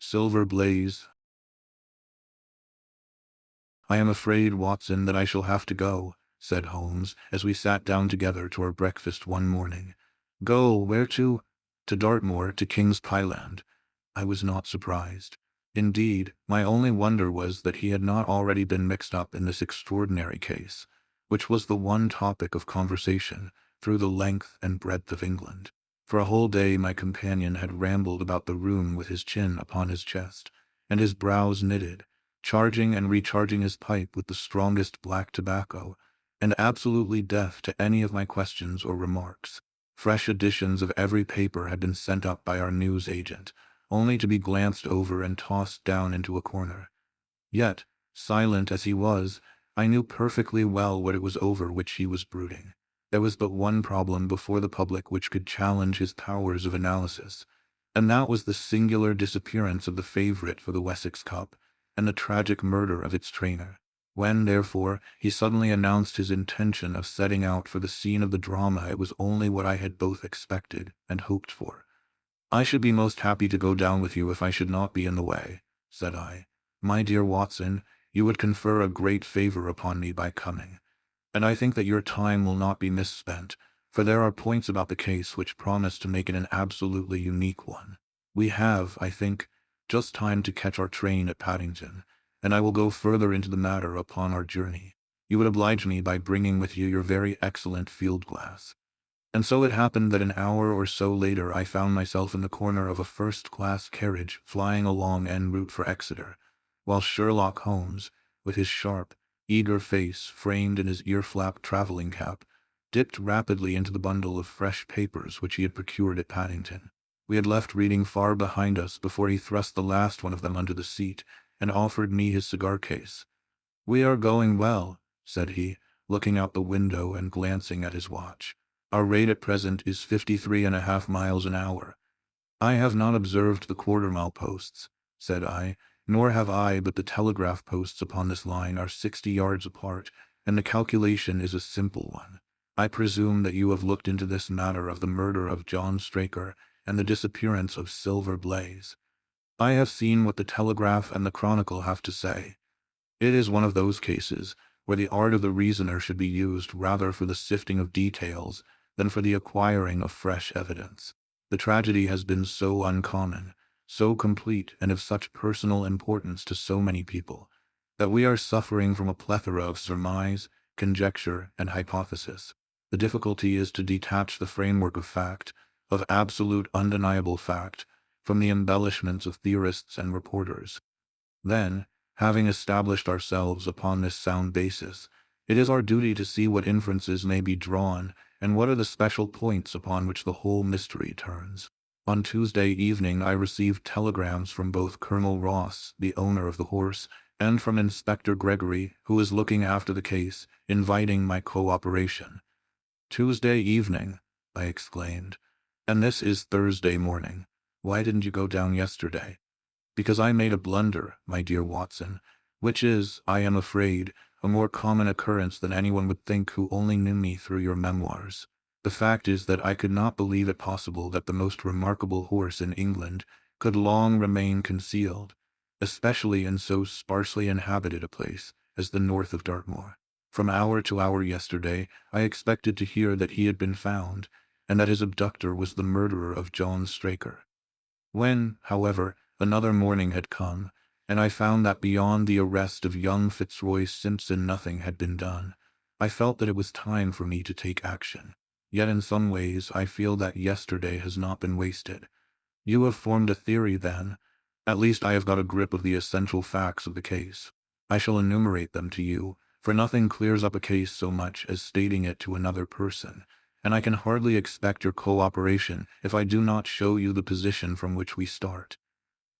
Silver Blaze. "I am afraid, Watson, that I shall have to go," said Holmes, as we sat down together to our breakfast one morning. "Go? Where to?" "To Dartmoor, to King's Pyland." I was not surprised. Indeed, my only wonder was that he had not already been mixed up in this extraordinary case, which was the one topic of conversation through the length and breadth of England. For a whole day my companion had rambled about the room with his chin upon his chest, and his brows knitted, charging and recharging his pipe with the strongest black tobacco, and absolutely deaf to any of my questions or remarks. Fresh editions of every paper had been sent up by our news agent, only to be glanced over and tossed down into a corner. Yet, silent as he was, I knew perfectly well what it was over which he was brooding. There was but one problem before the public which could challenge his powers of analysis, and that was the singular disappearance of the favorite for the Wessex Cup, and the tragic murder of its trainer. When, therefore, he suddenly announced his intention of setting out for the scene of the drama, it was only what I had both expected and hoped for. "I should be most happy to go down with you if I should not be in the way," said I. "My dear Watson, you would confer a great favor upon me by coming, and I think that your time will not be misspent, for there are points about the case which promise to make it an absolutely unique one. We have, I think, just time to catch our train at Paddington, and I will go further into the matter upon our journey. You would oblige me by bringing with you your very excellent field-glass." And so it happened that an hour or so later I found myself in the corner of a first-class carriage flying along en route for Exeter, while Sherlock Holmes, with his sharp, eager face framed in his ear-flap travelling cap, dipped rapidly into the bundle of fresh papers which he had procured at Paddington. We had left reading far behind us before he thrust the last one of them under the seat and offered me his cigar-case. "We are going well," said he, looking out the window and glancing at his watch. "Our rate at present is 53.5 miles an hour." "I have not observed the quarter-mile posts," said I, "nor have I, but the telegraph posts upon this line are 60 yards apart, and the calculation is a simple one. I presume that you have looked into this matter of the murder of John Straker and the disappearance of Silver Blaze. I have seen what the Telegraph and the Chronicle have to say. It is one of those cases where the art of the reasoner should be used rather for the sifting of details than for the acquiring of fresh evidence. The tragedy has been so uncommon, so complete, and of such personal importance to so many people, that we are suffering from a plethora of surmise, conjecture, and hypothesis. The difficulty is to detach the framework of fact, of absolute undeniable fact, from the embellishments of theorists and reporters. Then, having established ourselves upon this sound basis, it is our duty to see what inferences may be drawn and what are the special points upon which the whole mystery turns. On Tuesday evening I received telegrams from both Colonel Ross, the owner of the horse, and from Inspector Gregory, who is looking after the case, inviting my cooperation. "Tuesday evening!" I exclaimed. "And this is Thursday morning. Why didn't you go down yesterday?" "Because I made a blunder, my dear Watson, which is, I am afraid, a more common occurrence than anyone would think who only knew me through your memoirs. The fact is that I could not believe it possible that the most remarkable horse in England could long remain concealed, especially in so sparsely inhabited a place as the north of Dartmoor. From hour to hour yesterday I expected to hear that he had been found, and that his abductor was the murderer of John Straker. When, however, another morning had come, and I found that beyond the arrest of young Fitzroy Simpson nothing had been done, I felt that it was time for me to take action. Yet in some ways I feel that yesterday has not been wasted. You have formed a theory, then? At least I have got a grip of the essential facts of the case. I shall enumerate them to you, for nothing clears up a case so much as stating it to another person, and I can hardly expect your cooperation if I do not show you the position from which we start."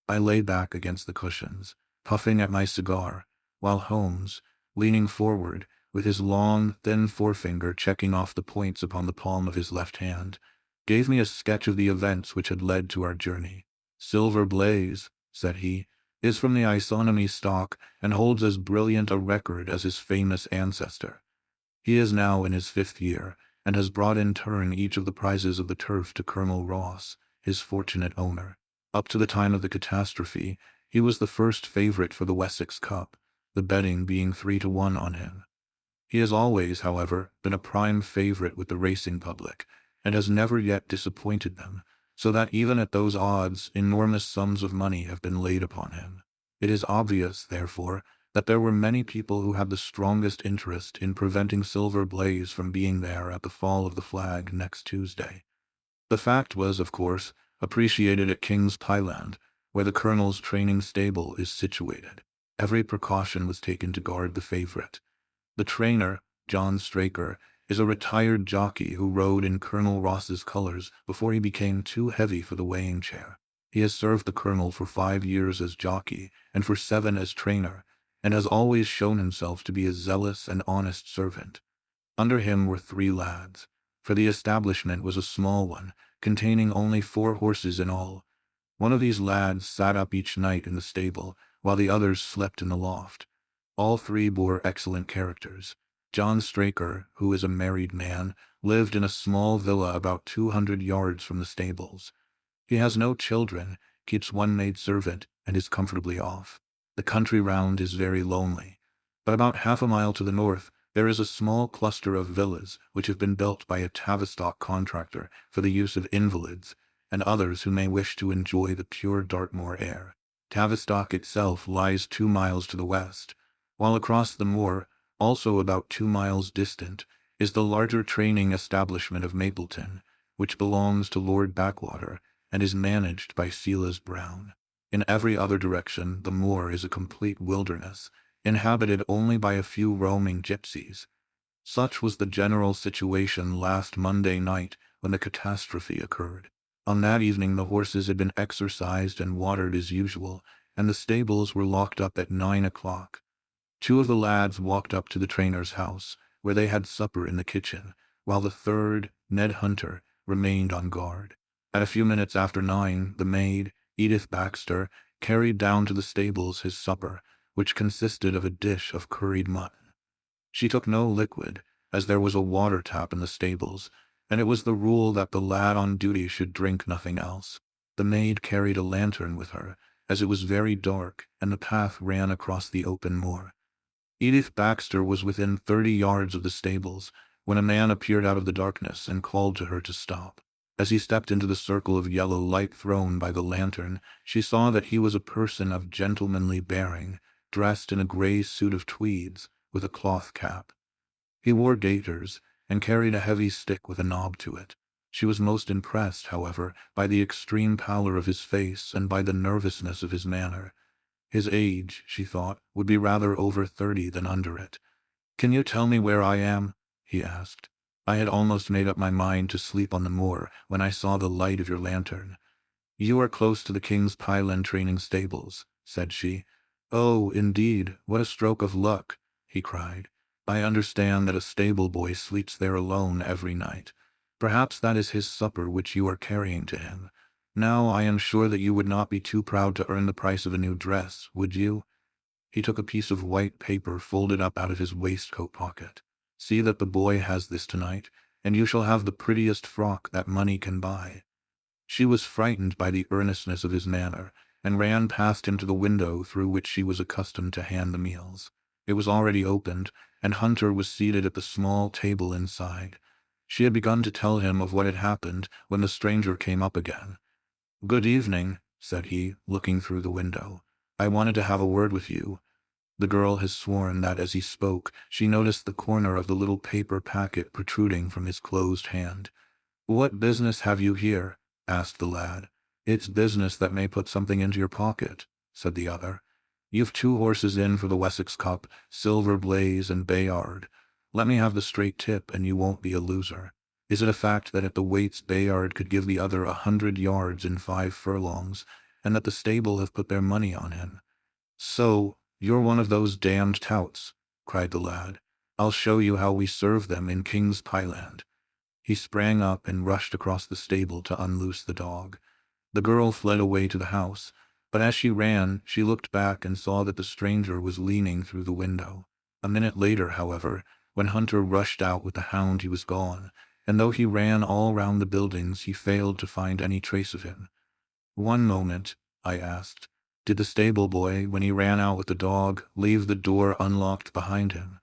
I lay back against the cushions, puffing at my cigar, while Holmes, leaning forward, with his long, thin forefinger checking off the points upon the palm of his left hand, gave me a sketch of the events which had led to our journey. "Silver Blaze," said he, "is from the isonomy stock and holds as brilliant a record as his famous ancestor. He is now in his 5th year, and has brought in turn each of the prizes of the turf to Colonel Ross, his fortunate owner. Up to the time of the catastrophe, he was the first favorite for the Wessex Cup, the betting being 3-1 on him. He has always, however, been a prime favorite with the racing public, and has never yet disappointed them, so that even at those odds, enormous sums of money have been laid upon him. It is obvious, therefore, that there were many people who had the strongest interest in preventing Silver Blaze from being there at the fall of the flag next Tuesday. The fact was, of course, appreciated at King's Pyland, where the colonel's training stable is situated. Every precaution was taken to guard the favorite. The trainer, John Straker, is a retired jockey who rode in Colonel Ross's colors before he became too heavy for the weighing chair. He has served the colonel for 5 years as jockey and for 7 as trainer, and has always shown himself to be a zealous and honest servant. Under him were 3 lads, for the establishment was a small one, containing only 4 horses in all. One of these lads sat up each night in the stable, while the others slept in the loft. All 3 bore excellent characters. John Straker, who is a married man, lived in a small villa about 200 yards from the stables. He has no children, keeps 1 maidservant, and is comfortably off. The country round is very lonely, but about half a mile to the north there is a small cluster of villas which have been built by a Tavistock contractor for the use of invalids and others who may wish to enjoy the pure Dartmoor air. Tavistock itself lies 2 miles to the west, while across the moor, also about 2 miles distant, is the larger training establishment of Mapleton, which belongs to Lord Backwater and is managed by Silas Brown. In every other direction, the moor is a complete wilderness, inhabited only by a few roaming gypsies. Such was the general situation last Monday night when the catastrophe occurred. On that evening the horses had been exercised and watered as usual, and the stables were locked up at 9 o'clock. 2 of the lads walked up to the trainer's house, where they had supper in the kitchen, while the third, Ned Hunter, remained on guard. At a few minutes after 9, the maid, Edith Baxter, carried down to the stables his supper, which consisted of a dish of curried mutton. She took no liquid, as there was a water tap in the stables, and it was the rule that the lad on duty should drink nothing else. The maid carried a lantern with her, as it was very dark, and the path ran across the open moor. Edith Baxter was within 30 yards of the stables, when a man appeared out of the darkness and called to her to stop. As he stepped into the circle of yellow light thrown by the lantern, she saw that he was a person of gentlemanly bearing, dressed in a grey suit of tweeds, with a cloth cap. He wore gaiters, and carried a heavy stick with a knob to it. She was most impressed, however, by the extreme pallor of his face and by the nervousness of his manner. His age, she thought, would be rather over 30 than under it. "Can you tell me where I am?" he asked. "I had almost made up my mind to sleep on the moor when I saw the light of your lantern." "You are close to the King's Pyland training stables," said she. "Oh, indeed, what a stroke of luck!" he cried. "I understand that a stable boy sleeps there alone every night. Perhaps that is his supper which you are carrying to him. Now I am sure that you would not be too proud to earn the price of a new dress, would you?" He took a piece of white paper folded up out of his waistcoat pocket. "See that the boy has this tonight, and you shall have the prettiest frock that money can buy." She was frightened by the earnestness of his manner, and ran past him to the window through which she was accustomed to hand the meals. It was already opened, and Hunter was seated at the small table inside. She had begun to tell him of what had happened when the stranger came up again. "Good evening," said he, looking through the window. "I wanted to have a word with you." The girl has sworn that as he spoke, she noticed the corner of the little paper packet protruding from his closed hand. "What business have you here?" asked the lad. "It's business that may put something into your pocket," said the other. "You've 2 horses in for the Wessex Cup, Silver Blaze and Bayard. Let me have the straight tip, and you won't be a loser. Is it a fact that at the weights Bayard could give the other 100 yards in 5 furlongs, and that the stable have put their money on him?" "So, you're one of those damned touts," cried the lad. "I'll show you how we serve them in King's Pyland." He sprang up and rushed across the stable to unloose the dog. The girl fled away to the house, but as she ran, she looked back and saw that the stranger was leaning through the window. A minute later, however, when Hunter rushed out with the hound, he was gone, and though he ran all round the buildings, he failed to find any trace of him. "One moment," I asked. "Did the stable boy, when he ran out with the dog, leave the door unlocked behind him?"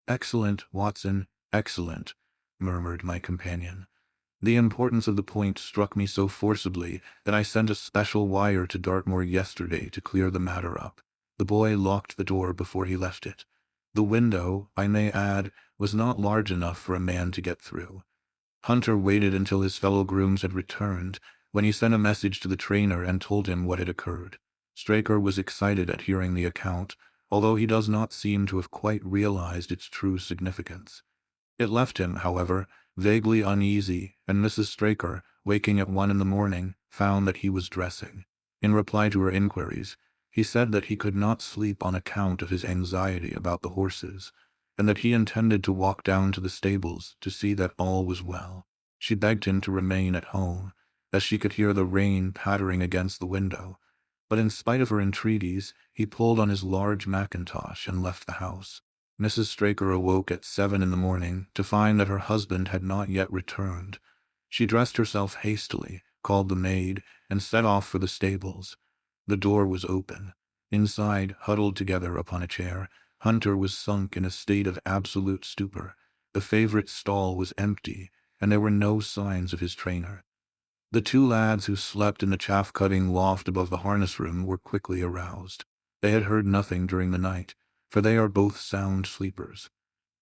"Excellent, Watson, excellent," murmured my companion. The importance of the point struck me so forcibly that I sent a special wire to Dartmoor yesterday to clear the matter up. The boy locked the door before he left it. The window, I may add, was not large enough for a man to get through. Hunter waited until his fellow grooms had returned, when he sent a message to the trainer and told him what had occurred. Straker was excited at hearing the account, although he does not seem to have quite realized its true significance. It left him, however, vaguely uneasy, and Mrs. Straker, waking at 1 in the morning, found that he was dressing. In reply to her inquiries, he said that he could not sleep on account of his anxiety about the horses, and that he intended to walk down to the stables to see that all was well. She begged him to remain at home, as she could hear the rain pattering against the window, but in spite of her entreaties, he pulled on his large mackintosh and left the house. Mrs. Straker awoke at 7 in the morning to find that her husband had not yet returned. She dressed herself hastily, called the maid, and set off for the stables. The door was open. Inside, huddled together upon a chair, Hunter was sunk in a state of absolute stupor. The favorite stall was empty, and there were no signs of his trainer. The two lads who slept in the chaff-cutting loft above the harness room were quickly aroused. They had heard nothing during the night, for they are both sound sleepers.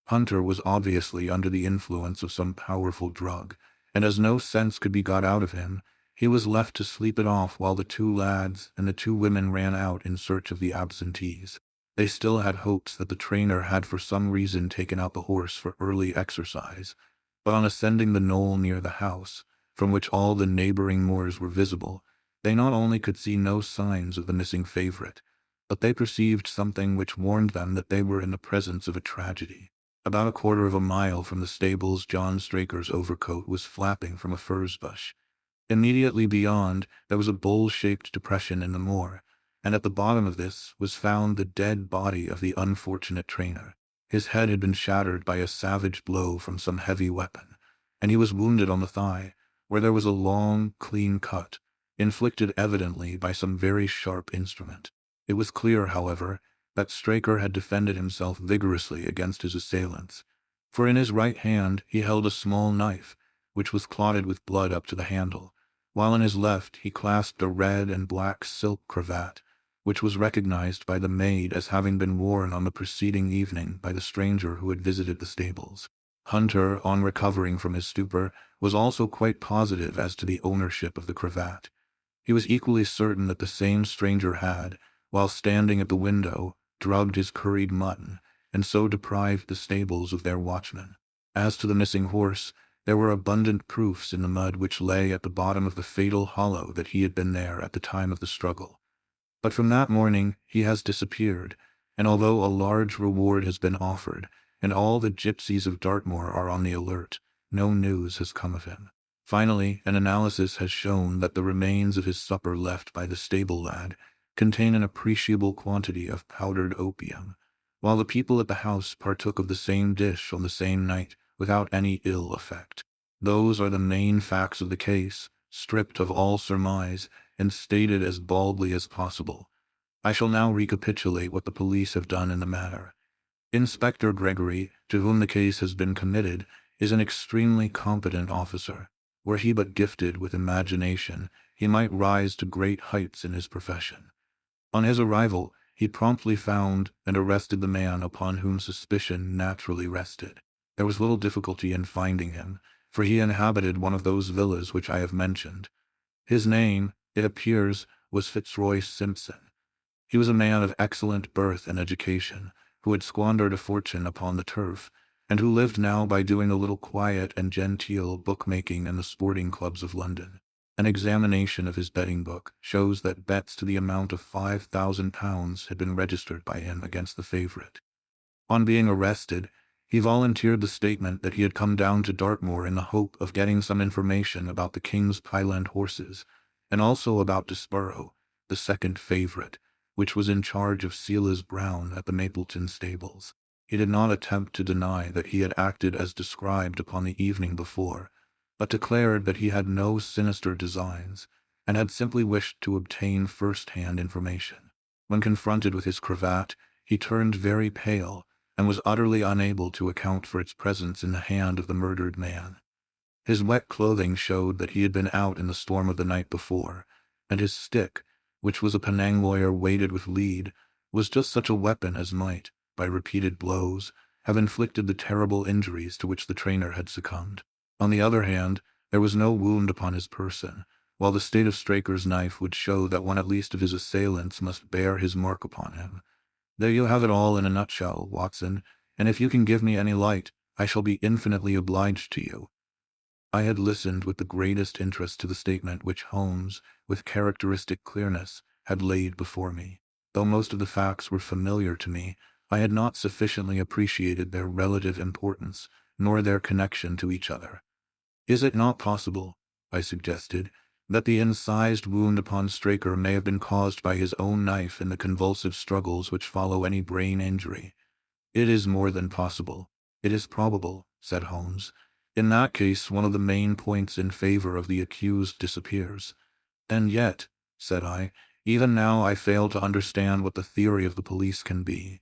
Hunter was obviously under the influence of some powerful drug, and as no sense could be got out of him, he was left to sleep it off while the two lads and the two women ran out in search of the absentees. They still had hopes that the trainer had for some reason taken out the horse for early exercise, but on ascending the knoll near the house, from which all the neighboring moors were visible, they not only could see no signs of the missing favorite, but they perceived something which warned them that they were in the presence of a tragedy. About a quarter of a mile from the stables, John Straker's overcoat was flapping from a furze bush. Immediately beyond, there was a bowl-shaped depression in the moor, and at the bottom of this was found the dead body of the unfortunate trainer. His head had been shattered by a savage blow from some heavy weapon, and he was wounded on the thigh, where there was a long, clean cut, inflicted evidently by some very sharp instrument. It was clear, however, that Straker had defended himself vigorously against his assailants, for in his right hand he held a small knife, which was clotted with blood up to the handle, while in his left he clasped a red and black silk cravat, which was recognized by the maid as having been worn on the preceding evening by the stranger who had visited the stables. Hunter, on recovering from his stupor, was also quite positive as to the ownership of the cravat. He was equally certain that the same stranger had, while standing at the window, drugged his curried mutton, and so deprived the stables of their watchman. As to the missing horse, there were abundant proofs in the mud which lay at the bottom of the fatal hollow that he had been there at the time of the struggle. But from that morning he has disappeared, and although a large reward has been offered, and all the gypsies of Dartmoor are on the alert, no news has come of him. Finally, an analysis has shown that the remains of his supper left by the stable lad contain an appreciable quantity of powdered opium, while the people at the house partook of the same dish on the same night without any ill effect. Those are the main facts of the case, stripped of all surmise and stated as baldly as possible. I shall now recapitulate what the police have done in the matter. Inspector Gregory, to whom the case has been committed, is an extremely competent officer. Were he but gifted with imagination, he might rise to great heights in his profession. On his arrival, he promptly found and arrested the man upon whom suspicion naturally rested. There was little difficulty in finding him, for he inhabited one of those villas which I have mentioned. His name, it appears, was Fitzroy Simpson. He was a man of excellent birth and education, who had squandered a fortune upon the turf, and who lived now by doing a little quiet and genteel bookmaking in the sporting clubs of London. An examination of his betting book shows that bets to the amount of £5,000 had been registered by him against the favourite. On being arrested, he volunteered the statement that he had come down to Dartmoor in the hope of getting some information about the King's Highland horses, and also about Desborough, the second favourite, which was in charge of Silas Brown at the Mapleton stables. He did not attempt to deny that he had acted as described upon the evening before, but declared that he had no sinister designs, and had simply wished to obtain first-hand information. When confronted with his cravat, he turned very pale and was utterly unable to account for its presence in the hand of the murdered man. His wet clothing showed that he had been out in the storm of the night before, and his stick, which was a Penang lawyer weighted with lead, was just such a weapon as might, by repeated blows, have inflicted the terrible injuries to which the trainer had succumbed. On the other hand, there was no wound upon his person, while the state of Straker's knife would show that one at least of his assailants must bear his mark upon him. There you have it all in a nutshell, Watson, and if you can give me any light, I shall be infinitely obliged to you. I had listened with the greatest interest to the statement which Holmes, with characteristic clearness, had laid before me. Though most of the facts were familiar to me, I had not sufficiently appreciated their relative importance, nor their connection to each other. "Is it not possible," I suggested, "that the incised wound upon Straker may have been caused by his own knife in the convulsive struggles which follow any brain injury?" "It is more than possible. It is probable," said Holmes. "In that case, one of the main points in favor of the accused disappears." "And yet," said I, "even now I fail to understand what the theory of the police can be."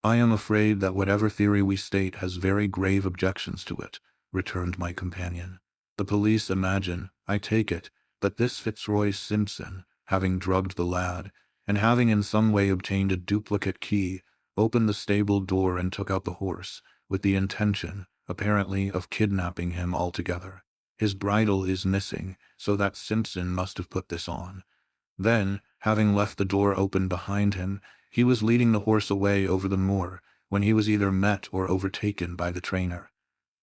"I am afraid that whatever theory we state has very grave objections to it," returned my companion. "The police imagine, I take it, that this Fitzroy Simpson, having drugged the lad, and having in some way obtained a duplicate key, opened the stable door and took out the horse, with the intention, apparently, of kidnapping him altogether. His bridle is missing, so that Simpson must have put this on. Then, having left the door open behind him, he was leading the horse away over the moor, when he was either met or overtaken by the trainer.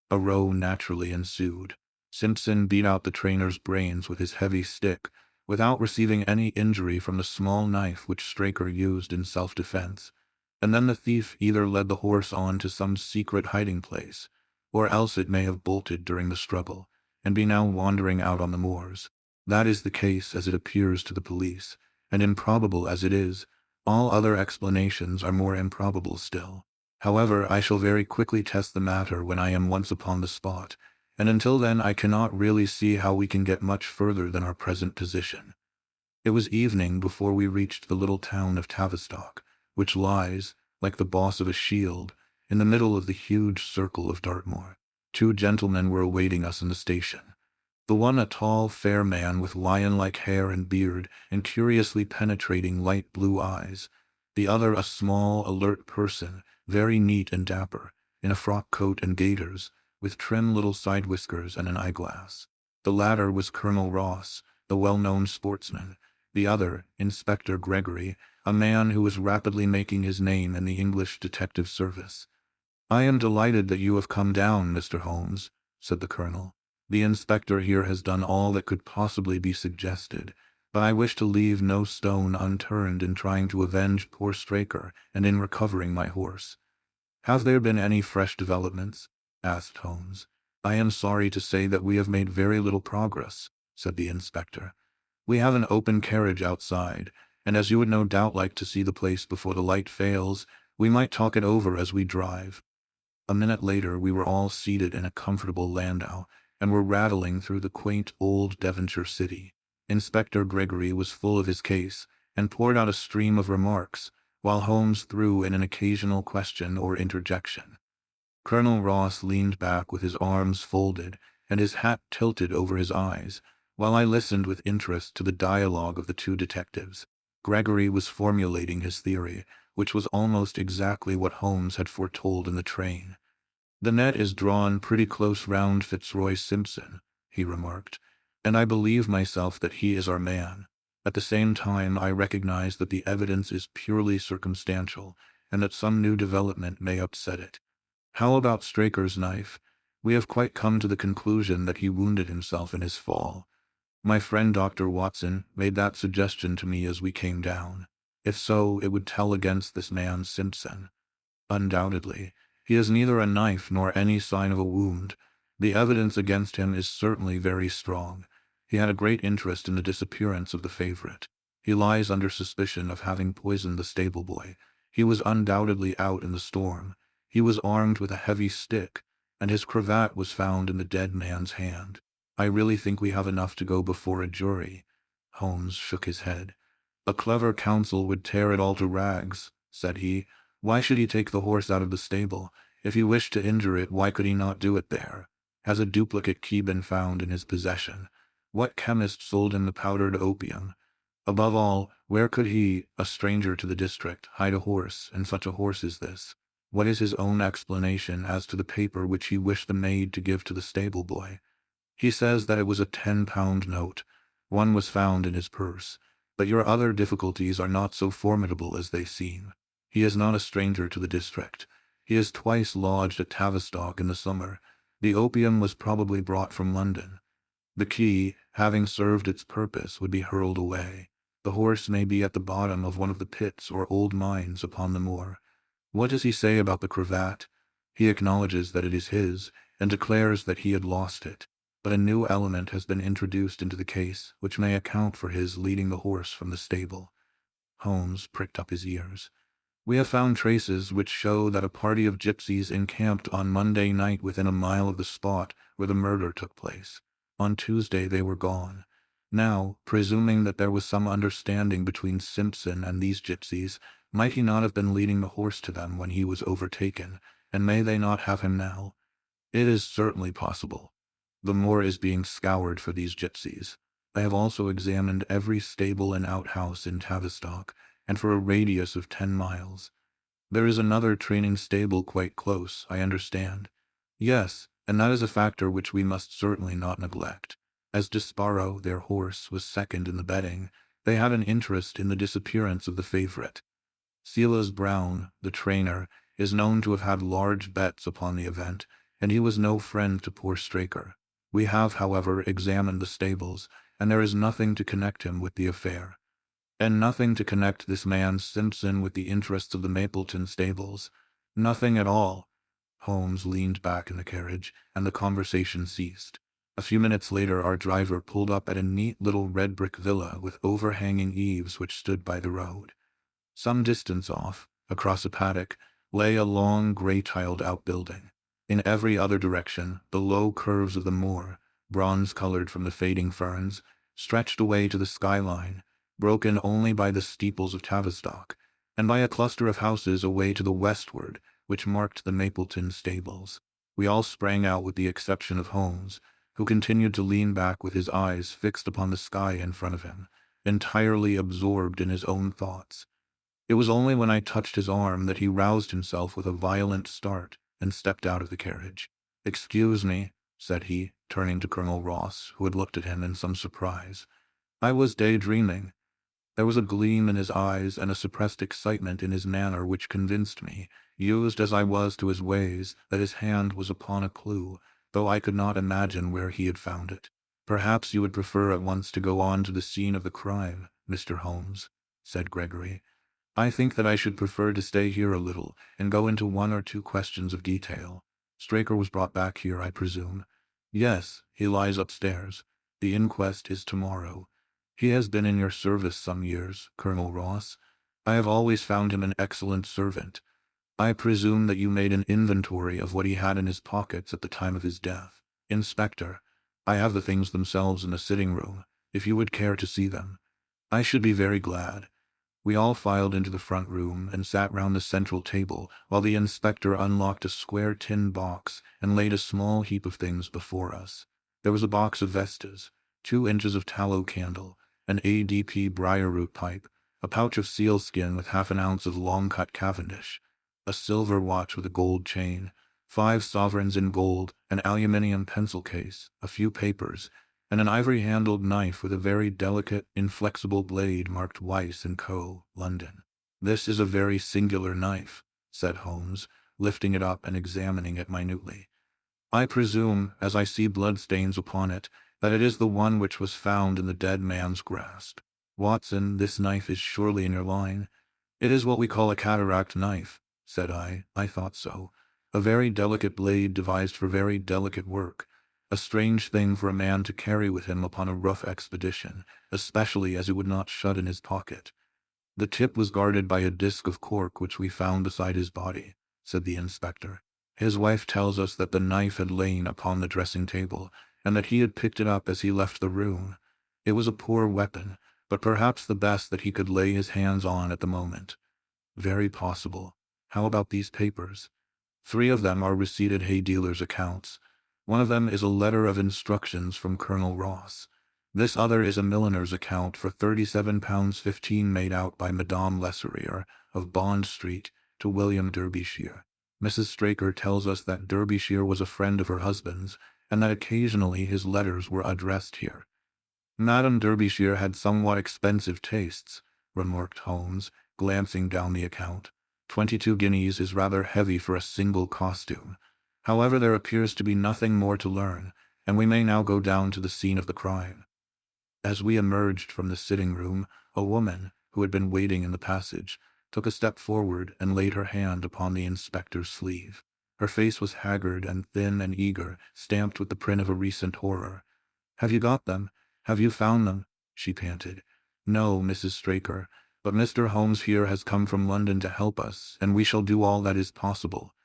A row naturally ensued. Simpson beat out the trainer's brains with his heavy stick, without receiving any injury from the small knife which Straker used in self-defense, and then the thief either led the horse on to some secret hiding place, or else it may have bolted during the struggle, and be now wandering out on the moors. That is the case as it appears to the police, and improbable as it is, all other explanations are more improbable still. However, I shall very quickly test the matter when I am once upon the spot, and until then I cannot really see how we can get much further than our present position. It was evening before we reached the little town of Tavistock, which lies, like the boss of a shield, in the middle of the huge circle of Dartmoor. Two gentlemen were awaiting us in the station. The one a tall, fair man with lion-like hair and beard and curiously penetrating light blue eyes. The other a small, alert person, very neat and dapper, in a frock coat and gaiters, with trim little side whiskers and an eyeglass. The latter was Colonel Ross, the well-known sportsman. The other, Inspector Gregory, a man who was rapidly making his name in the English detective service. "I am delighted that you have come down, Mr. Holmes," said the colonel. "The inspector here has done all that could possibly be suggested, but I wish to leave no stone unturned in trying to avenge poor Straker and in recovering my horse." "Have there been any fresh developments?" asked Holmes. "I am sorry to say that we have made very little progress," said the inspector. "We have an open carriage outside, and as you would no doubt like to see the place before the light fails, we might talk it over as we drive." A minute later we were all seated in a comfortable landau, and were rattling through the quaint old Devonshire city. Inspector Gregory was full of his case, and poured out a stream of remarks, while Holmes threw in an occasional question or interjection. Colonel Ross leaned back with his arms folded, and his hat tilted over his eyes, while I listened with interest to the dialogue of the two detectives. Gregory was formulating his theory, which was almost exactly what Holmes had foretold in the train. "The net is drawn pretty close round Fitzroy Simpson," he remarked, "and I believe myself that he is our man. At the same time, I recognize that the evidence is purely circumstantial, and that some new development may upset it. How about Straker's knife? We have quite come to the conclusion that he wounded himself in his fall. My friend Dr. Watson made that suggestion to me as we came down. If so, it would tell against this man Simpson. Undoubtedly. He has neither a knife nor any sign of a wound. The evidence against him is certainly very strong. He had a great interest in the disappearance of the favorite. He lies under suspicion of having poisoned the stable boy. He was undoubtedly out in the storm. He was armed with a heavy stick, and his cravat was found in the dead man's hand. I really think we have enough to go before a jury. Holmes shook his head. "A clever counsel would tear it all to rags," said he. "Why should he take the horse out of the stable? If he wished to injure it, why could he not do it there? Has a duplicate key been found in his possession? What chemist sold him the powdered opium? Above all, where could he, a stranger to the district, hide a horse, and such a horse as this? What is his own explanation as to the paper which he wished the maid to give to the stable boy? He says that it was a 10-pound note. One was found in his purse. But your other difficulties are not so formidable as they seem. He is not a stranger to the district. He has twice lodged at Tavistock in the summer. The opium was probably brought from London. The key, having served its purpose, would be hurled away. The horse may be at the bottom of one of the pits or old mines upon the moor. What does he say about the cravat? He acknowledges that it is his, and declares that he had lost it. But a new element has been introduced into the case, which may account for his leading the horse from the stable." Holmes pricked up his ears. "We have found traces which show that a party of gypsies encamped on Monday night within a mile of the spot where the murder took place. On Tuesday they were gone. Now, presuming that there was some understanding between Simpson and these gypsies, might he not have been leading the horse to them when he was overtaken, and may they not have him now? It is certainly possible. The moor is being scoured for these gypsies. I have also examined every stable and outhouse in Tavistock, and for a radius of 10 miles. There is another training stable quite close, I understand. Yes, and that is a factor which we must certainly not neglect. As Desparrow, their horse, was second in the betting, they had an interest in the disappearance of the favorite. Silas Brown, the trainer, is known to have had large bets upon the event, and he was no friend to poor Straker. We have, however, examined the stables, and there is nothing to connect him with the affair. And nothing to connect this man Simpson with the interests of the Mapleton stables. Nothing at all." Holmes leaned back in the carriage, and the conversation ceased. A few minutes later our driver pulled up at a neat little red brick villa with overhanging eaves which stood by the road. Some distance off, across a paddock, lay a long grey-tiled outbuilding. In every other direction, the low curves of the moor, bronze-colored from the fading ferns, stretched away to the skyline, broken only by the steeples of Tavistock, and by a cluster of houses away to the westward, which marked the Mapleton stables. We all sprang out with the exception of Holmes, who continued to lean back with his eyes fixed upon the sky in front of him, entirely absorbed in his own thoughts. It was only when I touched his arm that he roused himself with a violent start and stepped out of the carriage. "Excuse me," said he, turning to Colonel Ross, who had looked at him in some surprise. "I was daydreaming." There was a gleam in his eyes and a suppressed excitement in his manner which convinced me, used as I was to his ways, that his hand was upon a clue, though I could not imagine where he had found it. "Perhaps you would prefer at once to go on to the scene of the crime, Mr. Holmes," said Gregory. "I think that I should prefer to stay here a little and go into one or two questions of detail. Straker was brought back here, I presume?" "Yes, he lies upstairs. The inquest is tomorrow. He has been in your service some years, Colonel Ross. I have always found him an excellent servant. I presume that you made an inventory of what he had in his pockets at the time of his death. Inspector, I have the things themselves in the sitting room, if you would care to see them." "I should be very glad." We all filed into the front room and sat round the central table while the inspector unlocked a square tin box and laid a small heap of things before us. There was a box of vestas, 2 inches of tallow candle, an ADP briarroot pipe, a pouch of sealskin with half an ounce of long-cut Cavendish, a silver watch with a gold chain, 5 sovereigns in gold, an aluminium pencil case, a few papers, and an ivory-handled knife with a very delicate, inflexible blade marked Weiss & Co., London. "This is a very singular knife," said Holmes, lifting it up and examining it minutely. "I presume, as I see bloodstains upon it, that it is the one which was found in the dead man's grasp. Watson, this knife is surely in your line." "It is what we call a cataract knife," said I. "I thought so. A very delicate blade devised for very delicate work. A strange thing for a man to carry with him upon a rough expedition, especially as it would not shut in his pocket." "The tip was guarded by a disc of cork which we found beside his body," said the inspector. "His wife tells us that the knife had lain upon the dressing-table, and that he had picked it up as he left the room. It was a poor weapon, but perhaps the best that he could lay his hands on at the moment. Very possible. How about these papers? 3 of them are receipted hay dealers' accounts. One of them is a letter of instructions from Colonel Ross. This other is a milliner's account for £37.15 made out by Madame Lesurier of Bond Street to William Derbyshire. Mrs. Straker tells us that Derbyshire was a friend of her husband's, and that occasionally his letters were addressed here. Madame Derbyshire had somewhat expensive tastes, remarked Holmes, glancing down the account. 22 guineas is rather heavy for a single costume. However, there appears to be nothing more to learn, and we may now go down to the scene of the crime. As we emerged from the sitting room, a woman, who had been waiting in the passage, took a step forward and laid her hand upon the inspector's sleeve. Her face was haggard and thin and eager, stamped with the print of a recent horror. "Have you got them? Have you found them?" she panted. "No, Mrs. Straker, but Mr. Holmes here has come from London to help us, and we shall do all that is possible."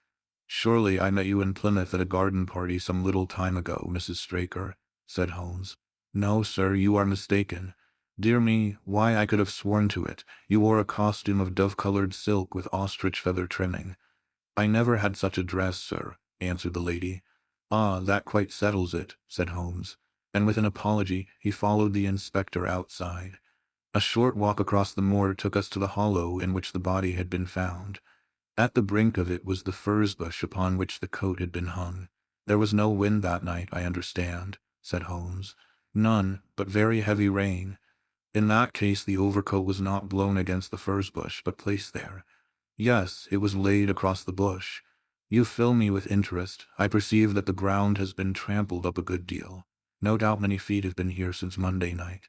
"Surely I met you in Plymouth at a garden party some little time ago, Mrs. Straker," said Holmes. "No, sir, you are mistaken. Dear me, why, I could have sworn to it. You wore a costume of dove-colored silk with ostrich feather trimming." "I never had such a dress, sir," answered the lady. "Ah, that quite settles it," said Holmes, and with an apology he followed the inspector outside. A short walk across the moor took us to the hollow in which the body had been found. At the brink of it was the furze bush upon which the coat had been hung. "There was no wind that night, I understand," said Holmes. "None, but very heavy rain. In that case the overcoat was not blown against the furze bush, but placed there." "Yes, it was laid across the bush. You fill me with interest. I perceive that the ground has been trampled up a good deal. No doubt many feet have been here since Monday night.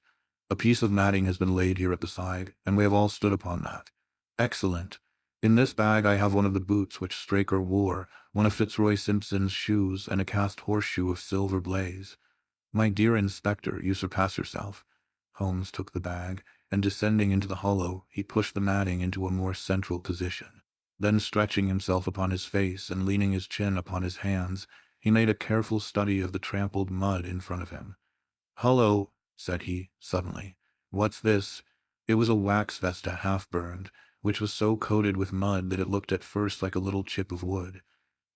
A piece of matting has been laid here at the side, and we have all stood upon that." "Excellent. In this bag I have one of the boots which Straker wore, one of Fitzroy Simpson's shoes, and a cast horseshoe of silver blaze." "My dear inspector, you surpass yourself." Holmes took the bag, and descending into the hollow, he pushed the matting into a more central position. Then, stretching himself upon his face and leaning his chin upon his hands, he made a careful study of the trampled mud in front of him. "Hullo," said he, suddenly. "What's this?" It was a wax vesta half burned, which was so coated with mud that it looked at first like a little chip of wood.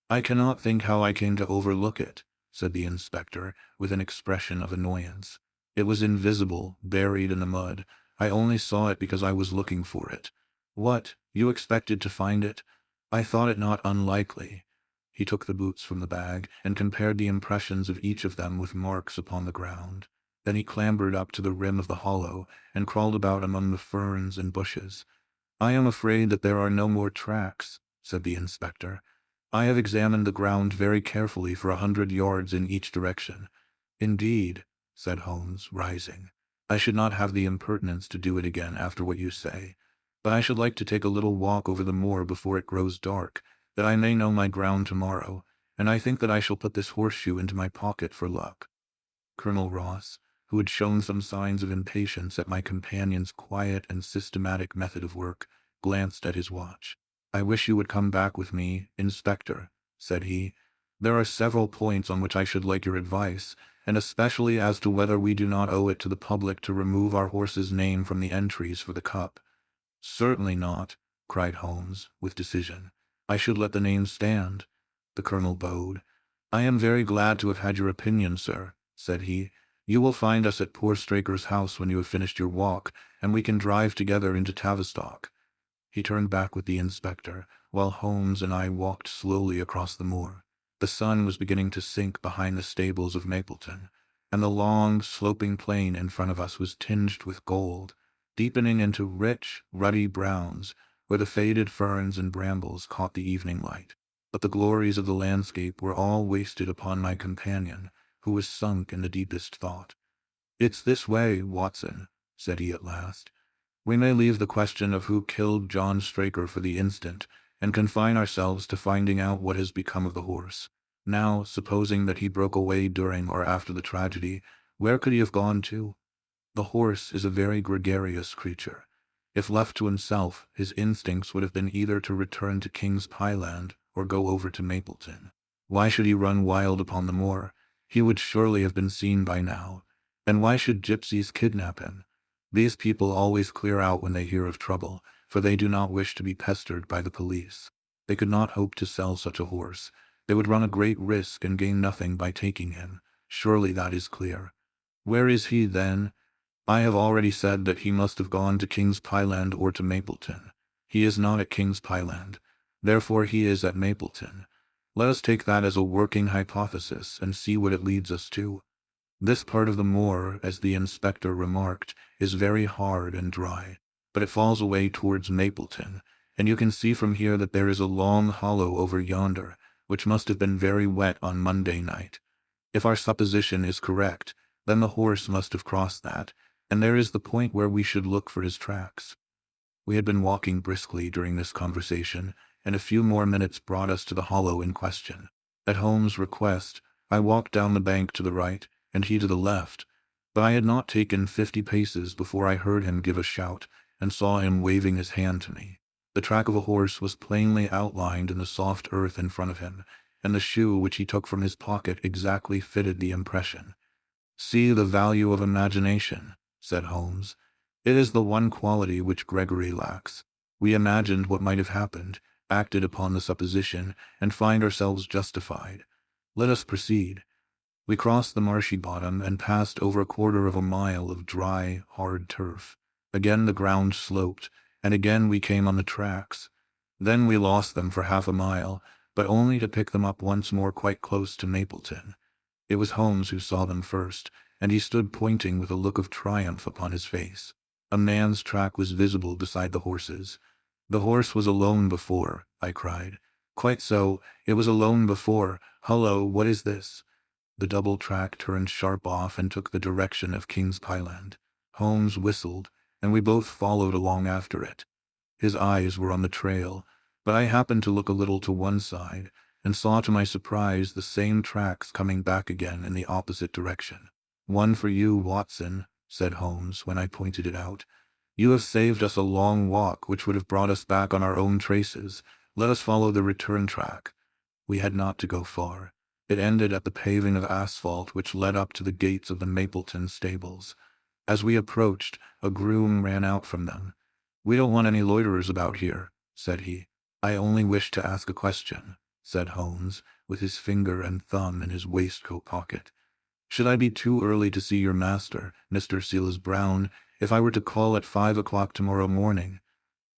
"I cannot think how I came to overlook it," said the inspector, with an expression of annoyance. "It was invisible, buried in the mud. I only saw it because I was looking for it." "What, you expected to find it?" "I thought it not unlikely." He took the boots from the bag, and compared the impressions of each of them with marks upon the ground. Then he clambered up to the rim of the hollow, and crawled about among the ferns and bushes. "I am afraid that there are no more tracks," said the inspector. "I have examined the ground very carefully for 100 yards in each direction." "Indeed," said Holmes, rising. "I should not have the impertinence to do it again after what you say. But I should like to take a little walk over the moor before it grows dark, that I may know my ground tomorrow, and I think that I shall put this horseshoe into my pocket for luck." Colonel Ross, who had shown some signs of impatience at my companion's quiet and systematic method of work, glanced at his watch. "I wish you would come back with me, Inspector," said he. "There are several points on which I should like your advice, and especially as to whether we do not owe it to the public to remove our horse's name from the entries for the cup." "Certainly not," cried Holmes, with decision. "I should let the name stand." The colonel bowed. "I am very glad to have had your opinion, sir," said he. "You will find us at poor Straker's house when you have finished your walk, and we can drive together into Tavistock." He turned back with the inspector, while Holmes and I walked slowly across the moor. The sun was beginning to sink behind the stables of Mapleton, and the long, sloping plain in front of us was tinged with gold, deepening into rich, ruddy browns, where the faded ferns and brambles caught the evening light. But the glories of the landscape were all wasted upon my companion, who was sunk in the deepest thought. "It's this way, Watson," said he at last. "We may leave the question of who killed John Straker for the instant, and confine ourselves to finding out what has become of the horse. Now, supposing that he broke away during or after the tragedy, where could he have gone to? The horse is a very gregarious creature. If left to himself, his instincts would have been either to return to King's Pyland or go over to Mapleton. Why should he run wild upon the moor? He would surely have been seen by now. And why should gypsies kidnap him? These people always clear out when they hear of trouble, for they do not wish to be pestered by the police. They could not hope to sell such a horse. They would run a great risk and gain nothing by taking him. Surely that is clear. Where is he, then? I have already said that he must have gone to King's Pyland or to Mapleton. He is not at King's Pyland. Therefore he is at Mapleton. Let us take that as a working hypothesis and see what it leads us to. This part of the moor, as the inspector remarked, is very hard and dry, but it falls away towards Mapleton, and you can see from here that there is a long hollow over yonder, which must have been very wet on Monday night. If our supposition is correct, then the horse must have crossed that, and there is the point where we should look for his tracks. We had been walking briskly during this conversation, and a few more minutes brought us to the hollow in question. At Holmes' request, I walked down the bank to the right, and he to the left, but I had not taken 50 paces before I heard him give a shout, and saw him waving his hand to me. The track of a horse was plainly outlined in the soft earth in front of him, and the shoe which he took from his pocket exactly fitted the impression. "See the value of imagination," said Holmes. "It is the one quality which Gregory lacks. We imagined what might have happened, acted upon the supposition, and find ourselves justified. Let us proceed." We crossed the marshy bottom and passed over a quarter of a mile of dry, hard turf. Again the ground sloped, and again we came on the tracks. Then we lost them for half a mile, but only to pick them up once more quite close to Mapleton. It was Holmes who saw them first, and he stood pointing with a look of triumph upon his face. A man's track was visible beside the horse's. "The horse was alone before," I cried. "Quite so, it was alone before. Hullo, what is this?" The double track turned sharp off and took the direction of King's Pyland. Holmes whistled, and we both followed along after it. His eyes were on the trail, but I happened to look a little to one side, and saw to my surprise the same tracks coming back again in the opposite direction. "One for you, Watson," said Holmes when I pointed it out. "You have saved us a long walk which would have brought us back on our own traces. Let us follow the return track." We had not to go far. It ended at the paving of asphalt which led up to the gates of the Mapleton stables. As we approached, a groom ran out from them. "We don't want any loiterers about here," said he. "I only wish to ask a question," said Holmes, with his finger and thumb in his waistcoat pocket. "Should I be too early to see your master, Mr. Silas Brown, if I were to call at 5 o'clock tomorrow morning?"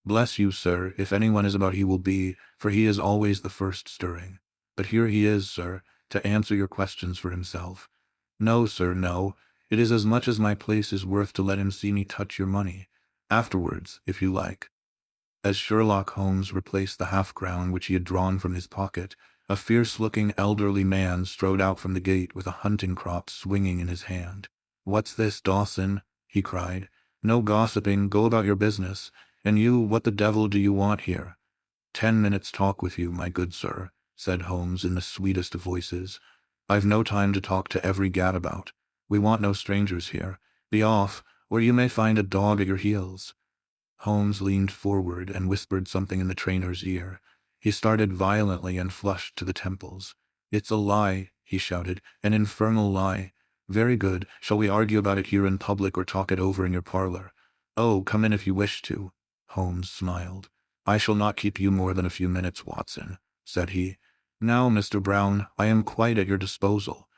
"Bless you, sir, if anyone is about he will be, for he is always the first stirring. But here he is, sir, to answer your questions for himself." "No, sir, no. It is as much as my place is worth to let him see me touch your money. Afterwards, if you like." As Sherlock Holmes replaced the half-crown which he had drawn from his pocket, a fierce-looking elderly man strode out from the gate with a hunting crop swinging in his hand. "What's this, Dawson?" he cried. "No gossiping, go about your business. And you, what the devil do you want here?" "10 minutes' talk with you, my good sir," said Holmes in the sweetest of voices. "I've no time to talk to every gadabout. We want no strangers here. Be off, or you may find a dog at your heels." Holmes leaned forward and whispered something in the trainer's ear. He started violently and flushed to the temples. "It's a lie," he shouted, "an infernal lie. Very good. Shall we argue about it here in public or talk it over in your parlor?" "Oh, come in if you wish to." Holmes smiled. "I shall not keep you more than a few minutes, Watson," said he. "Now, Mr. Brown, I am quite at your disposal."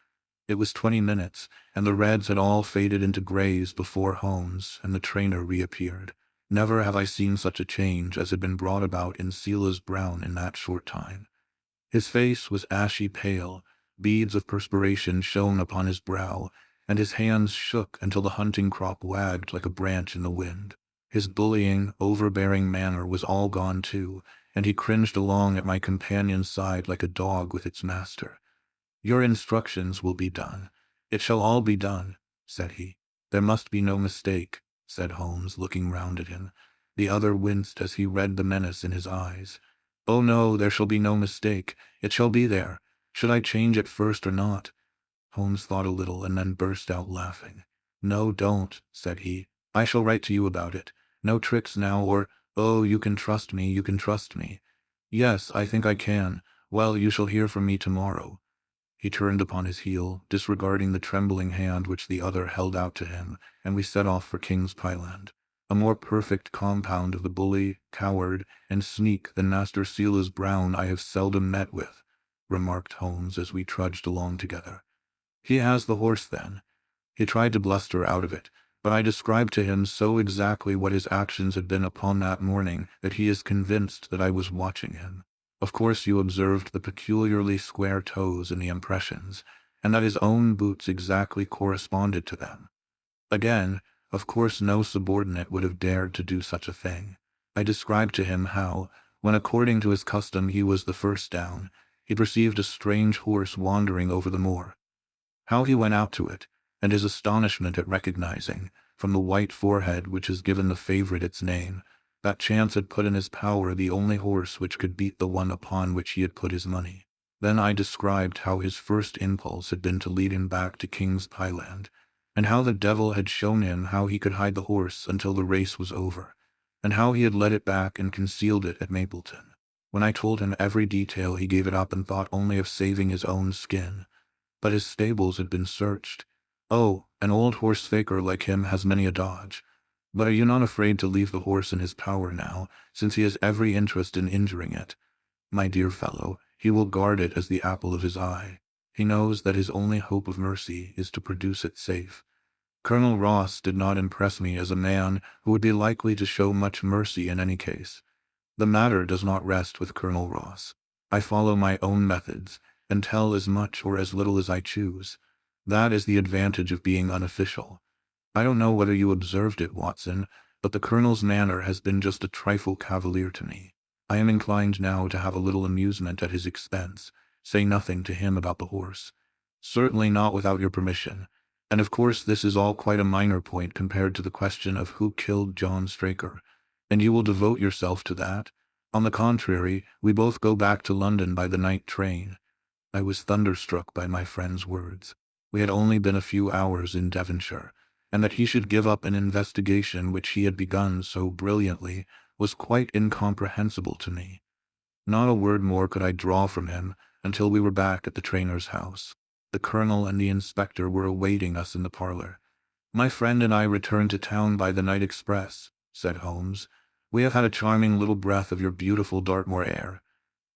It was 20 minutes, and the reds had all faded into grays before Holmes and the trainer reappeared. Never have I seen such a change as had been brought about in Silas Brown in that short time. His face was ashy pale, beads of perspiration shone upon his brow, and his hands shook until the hunting crop wagged like a branch in the wind. His bullying, overbearing manner was all gone too, and he cringed along at my companion's side like a dog with its master. "Your instructions will be done. It shall all be done," said he. "There must be no mistake," said Holmes, looking round at him. The other winced as he read the menace in his eyes. "Oh no, there shall be no mistake. It shall be there. Should I change it first or not?" Holmes thought a little and then burst out laughing. "No, don't," said he. "I shall write to you about it. No tricks now, or, oh, you can trust me, you can trust me." "Yes, I think I can. Well, you shall hear from me tomorrow." He turned upon his heel, disregarding the trembling hand which the other held out to him, and we set off for King's Pyland. A more perfect compound of the bully, coward, and sneak than Master Silas Brown I have seldom met with, remarked Holmes as we trudged along together. He has the horse, then? He tried to bluster out of it, but I described to him so exactly what his actions had been upon that morning that he is convinced that I was watching him. Of course you observed the peculiarly square toes in the impressions, and that his own boots exactly corresponded to them. Again, of course no subordinate would have dared to do such a thing. I described to him how, when according to his custom he was the first down, he perceived a strange horse wandering over the moor. How he went out to it, and his astonishment at recognizing, from the white forehead which has given the favorite its name, that chance had put in his power the only horse which could beat the one upon which he had put his money. Then I described how his first impulse had been to lead him back to King's Pyland, and how the devil had shown him how he could hide the horse until the race was over, and how he had led it back and concealed it at Mapleton. When I told him every detail, he gave it up and thought only of saving his own skin. But his stables had been searched. Oh, an old horse faker like him has many a dodge. But are you not afraid to leave the horse in his power now, since he has every interest in injuring it? My dear fellow, he will guard it as the apple of his eye. He knows that his only hope of mercy is to produce it safe. Colonel Ross did not impress me as a man who would be likely to show much mercy in any case. The matter does not rest with Colonel Ross. I follow my own methods, and tell as much or as little as I choose. That is the advantage of being unofficial. I don't know whether you observed it, Watson, but the Colonel's manner has been just a trifle cavalier to me. I am inclined now to have a little amusement at his expense. Say nothing to him about the horse. Certainly not without your permission. And of course this is all quite a minor point compared to the question of who killed John Straker. And you will devote yourself to that? On the contrary, we both go back to London by the night train. I was thunderstruck by my friend's words. We had only been a few hours in Devonshire, and that he should give up an investigation which he had begun so brilliantly was quite incomprehensible to me. Not a word more could I draw from him until we were back at the trainer's house. The colonel and the inspector were awaiting us in the parlor. "My friend and I returned to town by the night express," said Holmes. "We have had a charming little breath of your beautiful Dartmoor air."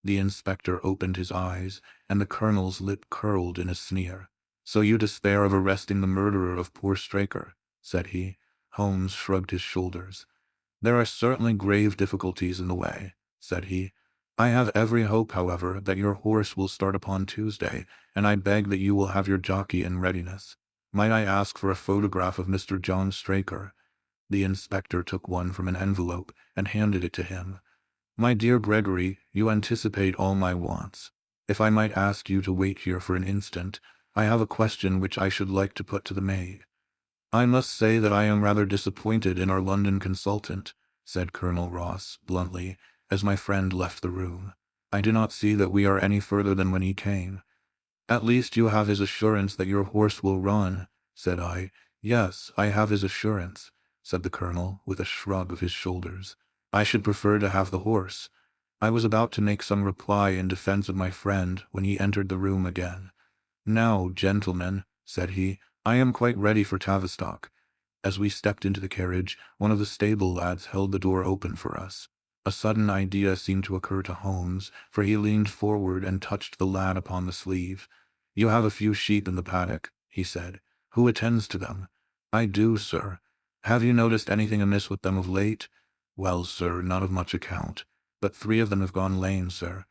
The inspector opened his eyes, and the colonel's lip curled in a sneer. "So you despair of arresting the murderer of poor Straker," said he. Holmes shrugged his shoulders. "There are certainly grave difficulties in the way," said he. "I have every hope, however, that your horse will start upon Tuesday, and I beg that you will have your jockey in readiness. Might I ask for a photograph of Mr. John Straker?" The inspector took one from an envelope and handed it to him. "My dear Gregory, you anticipate all my wants. If I might ask you to wait here for an instant, I have a question which I should like to put to the maid." "I must say that I am rather disappointed in our London consultant," said Colonel Ross bluntly, as my friend left the room. "I do not see that we are any further than when he came." "At least you have his assurance that your horse will run," said I. "Yes, I have his assurance," said the colonel, with a shrug of his shoulders. "I should prefer to have the horse." I was about to make some reply in defense of my friend when he entered the room again. "Now, gentlemen," said he, "I am quite ready for Tavistock." As we stepped into the carriage, one of the stable lads held the door open for us. A sudden idea seemed to occur to Holmes, for he leaned forward and touched the lad upon the sleeve. "You have a few sheep in the paddock," he said. "Who attends to them?" "I do, sir." "Have you noticed anything amiss with them of late?" "Well, sir, not of much account, but 3 of them have gone lame, sir."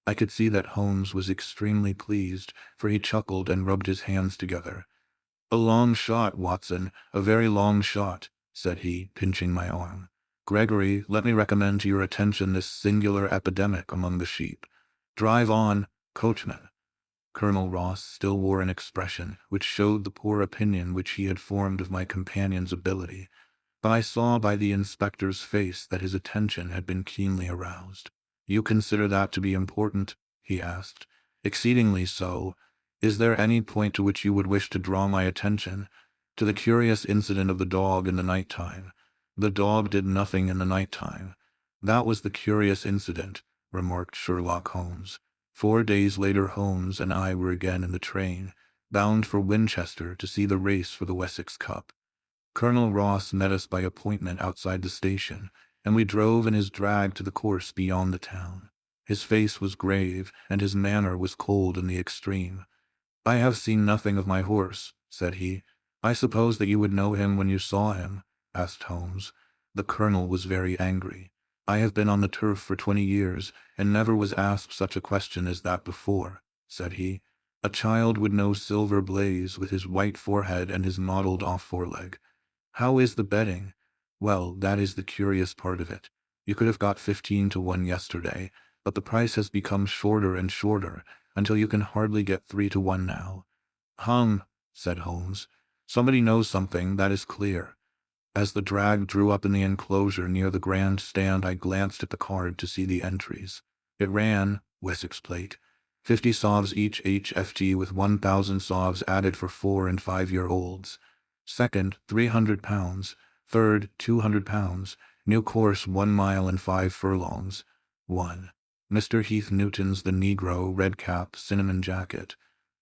I could see that Holmes was extremely pleased, for he chuckled and rubbed his hands together. "A long shot, Watson, a very long shot," said he, pinching my arm. "Gregory, let me recommend to your attention this singular epidemic among the sheep. Drive on, coachman." Colonel Ross still wore an expression which showed the poor opinion which he had formed of my companion's ability, but I saw by the inspector's face that his attention had been keenly aroused. "You consider that to be important?" he asked. "Exceedingly so. Is there any point to which you would wish to draw my attention? To the curious incident of the dog in the night time. The dog did nothing in the night time. That was the curious incident," remarked Sherlock Holmes. 4 days later Holmes and I were again in the train, bound for Winchester to see the race for the Wessex Cup. Colonel Ross met us by appointment outside the station, and we drove in his drag to the course beyond the town. His face was grave, and his manner was cold in the extreme. "I have seen nothing of my horse," said he. "I suppose that you would know him when you saw him?" asked Holmes. The colonel was very angry. "I have been on the turf for 20 years, and never was asked such a question as that before," said he. "A child would know Silver Blaze with his white forehead and his mottled off foreleg. How is the betting?" "Well, that is the curious part of it. You could have got 15 to 1 yesterday, but the price has become shorter and shorter, until you can hardly get 3 to 1 now." Said Holmes. "Somebody knows something, that is clear." As the drag drew up in the enclosure near the grand stand, I glanced at the card to see the entries. It ran, Wessex plate, 50 sovs each HFG with 1,000 sovs added for 4 and 5-year-olds. Second, £300. Third, £200. New course 1 mile and 5 furlongs. 1. Mr. Heath Newton's The Negro, red cap, cinnamon jacket.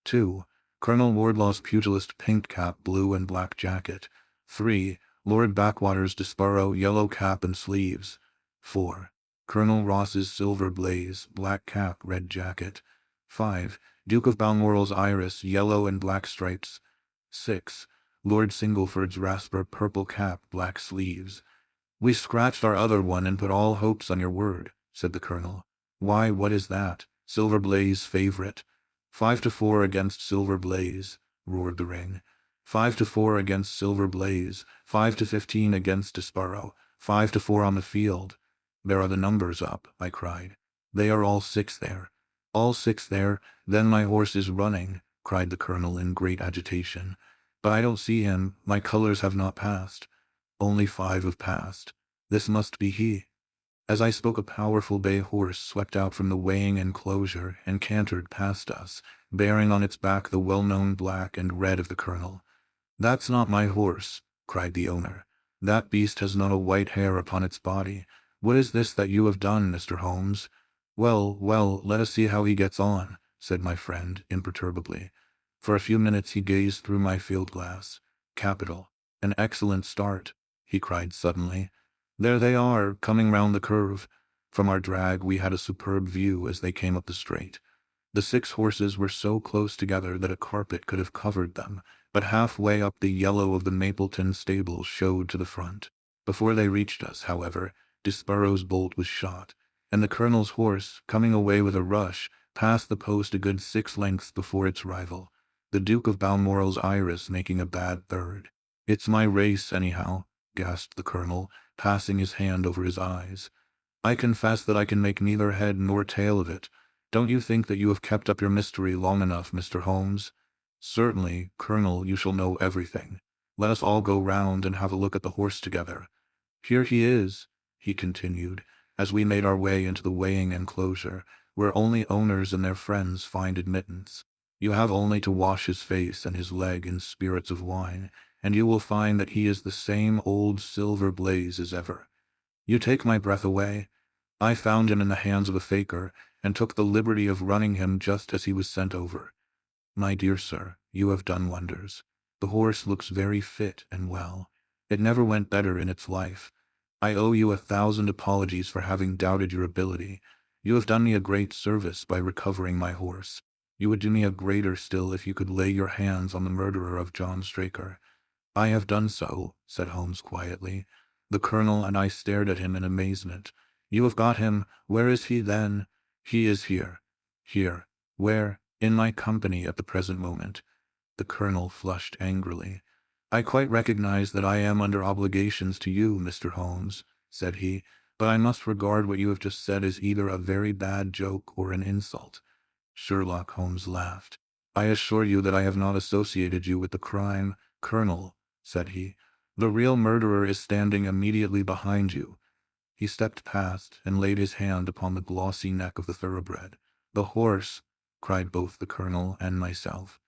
2. Colonel Wardlaw's pugilist, pink cap, blue and black jacket. 3. Lord Backwater's Desparrow, yellow cap and sleeves. 4. Colonel Ross's Silver Blaze, black cap, red jacket. 5. Duke of Balmoral's Iris, yellow and black stripes. 6. Lord Singleford's Rasper, purple cap, black sleeves. "We scratched our other one and put all hopes on your word," said the colonel. "Why, what is that? Silver Blaze favorite." 5 to 4 against Silver Blaze, roared the ring. 5 to 4 against Silver Blaze, 5 to 15 against Desparrow, 5 to 4 on the field. "There are the numbers up," I cried. "They are all 6 there." "All 6 there, then my horse is running," cried the colonel in great agitation. "But I don't see him, my colors have not passed." "Only 5 have passed. This must be he." As I spoke, a powerful bay horse swept out from the weighing enclosure and cantered past us, bearing on its back the well-known black and red of the colonel. "That's not my horse," cried the owner. "That beast has not a white hair upon its body. What is this that you have done, Mr. Holmes?" "Well, well, let us see how he gets on," said my friend imperturbably. For a few minutes he gazed through my field-glass. "Capital. An excellent start," he cried suddenly. "There they are, coming round the curve." From our drag we had a superb view as they came up the straight. The 6 horses were so close together that a carpet could have covered them, but halfway up the yellow of the Mapleton stable showed to the front. Before they reached us, however, Desparrow's bolt was shot, and the colonel's horse, coming away with a rush, passed the post a good 6 lengths before its rival, the Duke of Balmoral's Iris making a bad third. "It's my race, anyhow," gasped the colonel, passing his hand over his eyes. "I confess that I can make neither head nor tail of it. Don't you think that you have kept up your mystery long enough, Mr. Holmes?" "Certainly, Colonel, you shall know everything. Let us all go round and have a look at the horse together. Here he is," he continued, as we made our way into the weighing enclosure, where only owners and their friends find admittance. "You have only to wash his face and his leg in spirits of wine, and you will find that he is the same old Silver Blaze as ever. You take my breath away. I found him in the hands of a faker, and took the liberty of running him just as he was sent over. My dear sir, you have done wonders. The horse looks very fit and well. It never went better in its life. I owe you 1,000 apologies for having doubted your ability. You have done me a great service by recovering my horse. You would do me a greater still if you could lay your hands on the murderer of John Straker." "I have done so," said Holmes quietly. The colonel and I stared at him in amazement. "You have got him? Where is he, then?" "He is here." "Here? Where?" "In my company at the present moment." The colonel flushed angrily. "I quite recognize that I am under obligations to you, Mr. Holmes," said he, "but I must regard what you have just said as either a very bad joke or an insult." Sherlock Holmes laughed. "I assure you that I have not associated you with the crime, Colonel," said he. "The real murderer is standing immediately behind you." He stepped past and laid his hand upon the glossy neck of the thoroughbred. "The horse!" cried both the colonel and myself.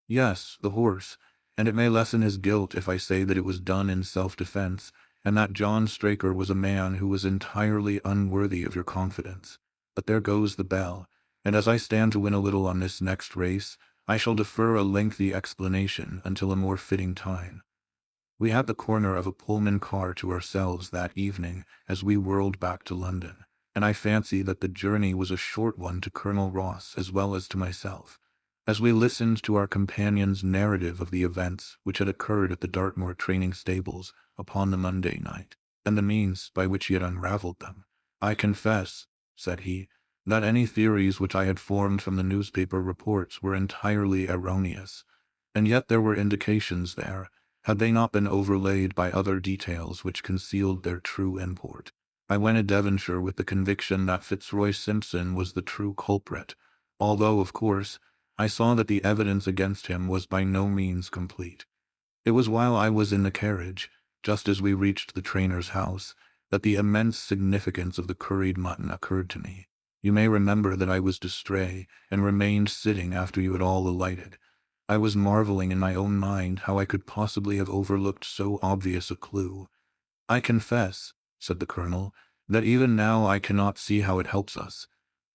"Yes, the horse, and it may lessen his guilt if I say that it was done in self-defense, and that John Straker was a man who was entirely unworthy of your confidence. But there goes the bell, and as I stand to win a little on this next race, I shall defer a lengthy explanation until a more fitting time. We had the corner of a Pullman car to ourselves that evening as we whirled back to London, and I fancy that the journey was a short one to Colonel Ross as well as to myself. As we listened to our companion's narrative of the events which had occurred at the Dartmoor training stables upon the Monday night, and the means by which he had unraveled them, I confess, said he, that any theories which I had formed from the newspaper reports were entirely erroneous, and yet there were indications there, had they not been overlaid by other details which concealed their true import. I went to Devonshire with the conviction that Fitzroy Simpson was the true culprit, although, of course, I saw that the evidence against him was by no means complete. It was while I was in the carriage, just as we reached the trainer's house, that the immense significance of the curried mutton occurred to me. You may remember that I was distrait, and remained sitting after you had all alighted. I was marveling in my own mind how I could possibly have overlooked so obvious a clue. I confess, said the colonel, that even now I cannot see how it helps us.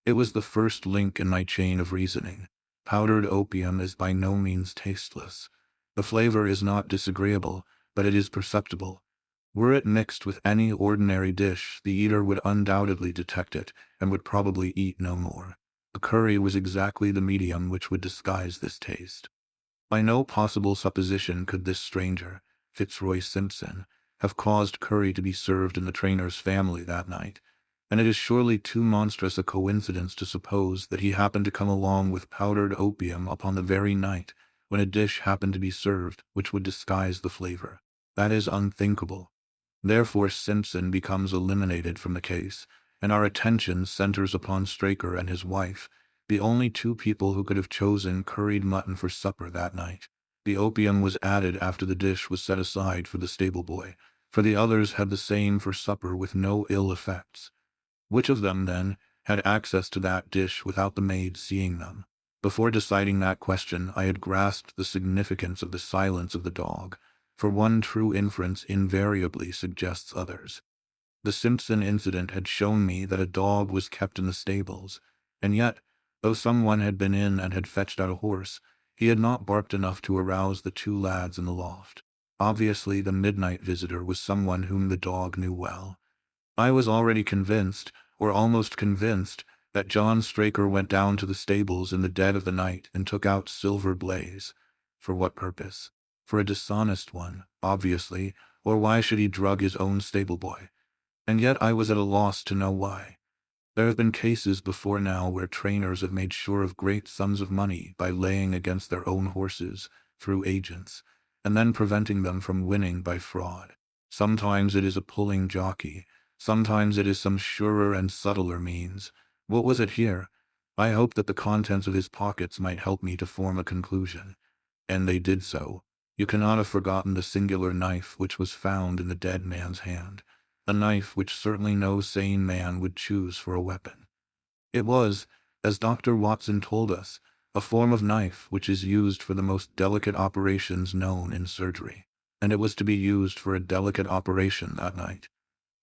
It was the first link in my chain of reasoning. Powdered opium is by no means tasteless. The flavor is not disagreeable, but it is perceptible. Were it mixed with any ordinary dish, the eater would undoubtedly detect it, and would probably eat no more. The curry was exactly the medium which would disguise this taste. By no possible supposition could this stranger, Fitzroy Simpson, have caused curry to be served in the trainer's family that night, and it is surely too monstrous a coincidence to suppose that he happened to come along with powdered opium upon the very night when a dish happened to be served which would disguise the flavor. That is unthinkable. Therefore Simpson becomes eliminated from the case, and our attention centers upon Straker and his wife, the only two people who could have chosen curried mutton for supper that night. The opium was added after the dish was set aside for the stable boy, for the others had the same for supper with no ill effects. Which of them, then, had access to that dish without the maid seeing them? Before deciding that question, I had grasped the significance of the silence of the dog, for one true inference invariably suggests others. The Simpson incident had shown me that a dog was kept in the stables, and yet, though someone had been in and had fetched out a horse, he had not barked enough to arouse the two lads in the loft. Obviously, the midnight visitor was someone whom the dog knew well. I was already convinced, or almost convinced, that John Straker went down to the stables in the dead of the night and took out Silver Blaze. For what purpose? For a dishonest one, obviously, or why should he drug his own stable boy? And yet I was at a loss to know why. There have been cases before now where trainers have made sure of great sums of money by laying against their own horses, through agents, and then preventing them from winning by fraud. Sometimes it is a pulling jockey, sometimes it is some surer and subtler means. What was it here? I hoped that the contents of his pockets might help me to form a conclusion. And they did so. You cannot have forgotten the singular knife which was found in the dead man's hand, a knife which certainly no sane man would choose for a weapon. It was, as Dr. Watson told us, a form of knife which is used for the most delicate operations known in surgery, and it was to be used for a delicate operation that night.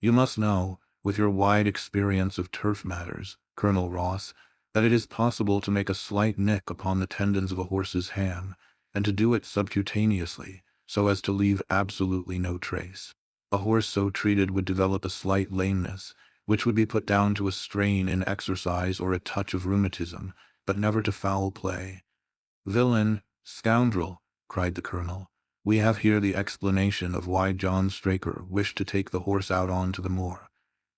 You must know, with your wide experience of turf matters, Colonel Ross, that it is possible to make a slight nick upon the tendons of a horse's ham, and to do it subcutaneously, so as to leave absolutely no trace. A horse so treated would develop a slight lameness, which would be put down to a strain in exercise or a touch of rheumatism, but never to foul play. "Villain, scoundrel," cried the colonel, "we have here the explanation of why John Straker wished to take the horse out on to the moor.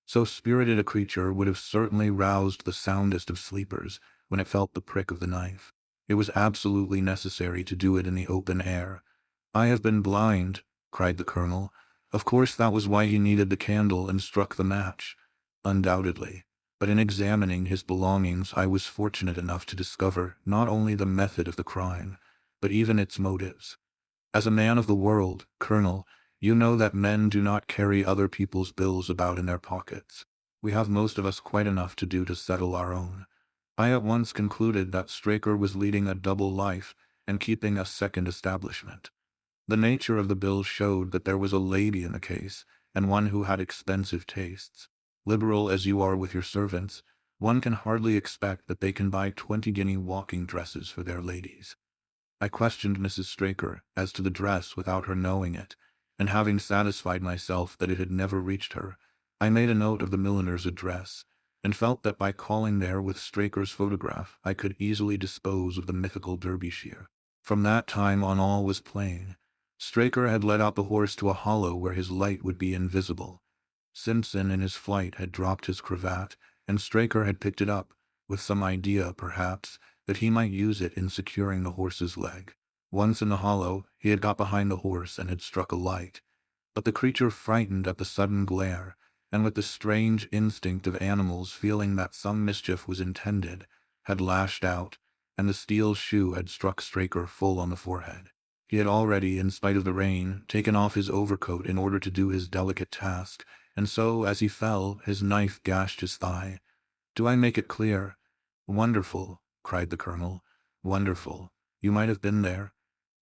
So spirited a creature would have certainly roused the soundest of sleepers when it felt the prick of the knife. It was absolutely necessary to do it in the open air. I have been blind," cried the colonel. "Of course that was why he needed the candle and struck the match." "Undoubtedly. But in examining his belongings I was fortunate enough to discover not only the method of the crime, but even its motives. As a man of the world, Colonel, you know that men do not carry other people's bills about in their pockets. We have most of us quite enough to do to settle our own. I at once concluded that Straker was leading a double life and keeping a second establishment. The nature of the bill showed that there was a lady in the case, and one who had expensive tastes. Liberal as you are with your servants, One can hardly expect that they can buy 20-guinea walking dresses for their ladies. I questioned Mrs. Straker as to the dress without her knowing it, and having satisfied myself that it had never reached her, I made a note of the milliner's address, and felt that by calling there with Straker's photograph I could easily dispose of the mythical Derbyshire. From that time on all was plain. Straker had led out the horse to a hollow where his light would be invisible. Simpson in his flight had dropped his cravat, and Straker had picked it up, with some idea, perhaps, that he might use it in securing the horse's leg. Once in the hollow, he had got behind the horse and had struck a light. But the creature, frightened at the sudden glare, and with the strange instinct of animals feeling that some mischief was intended, had lashed out, and the steel shoe had struck Straker full on the forehead. He had already, in spite of the rain, taken off his overcoat in order to do his delicate task, and so, as he fell, his knife gashed his thigh. Do I make it clear? Wonderful, cried the colonel. Wonderful. You might have been there.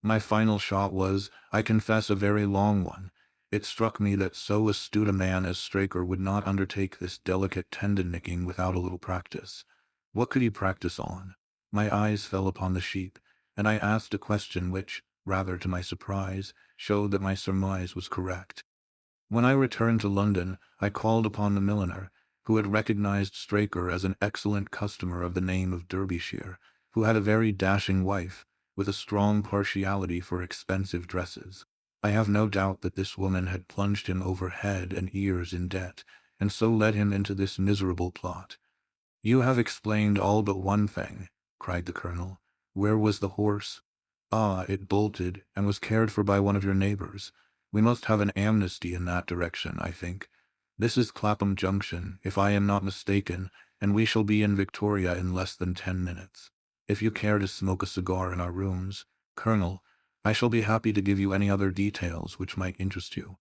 My final shot was, I confess, a very long one. It struck me that so astute a man as Straker would not undertake this delicate tendon-nicking without a little practice. What could he practice on? My eyes fell upon the sheep, and I asked a question which, rather to my surprise, showed that my surmise was correct. When I returned to London, I called upon the milliner, who had recognized Straker as an excellent customer of the name of Derbyshire, who had a very dashing wife, with a strong partiality for expensive dresses. I have no doubt that this woman had plunged him over head and ears in debt, and so led him into this miserable plot. You have explained all but one thing, cried the colonel. Where was the horse? Ah, it bolted, and was cared for by one of your neighbors. We must have an amnesty in that direction, I think. This is Clapham Junction, if I am not mistaken, and we shall be in Victoria in less than 10 minutes. If you care to smoke a cigar in our rooms, Colonel, I shall be happy to give you any other details which might interest you.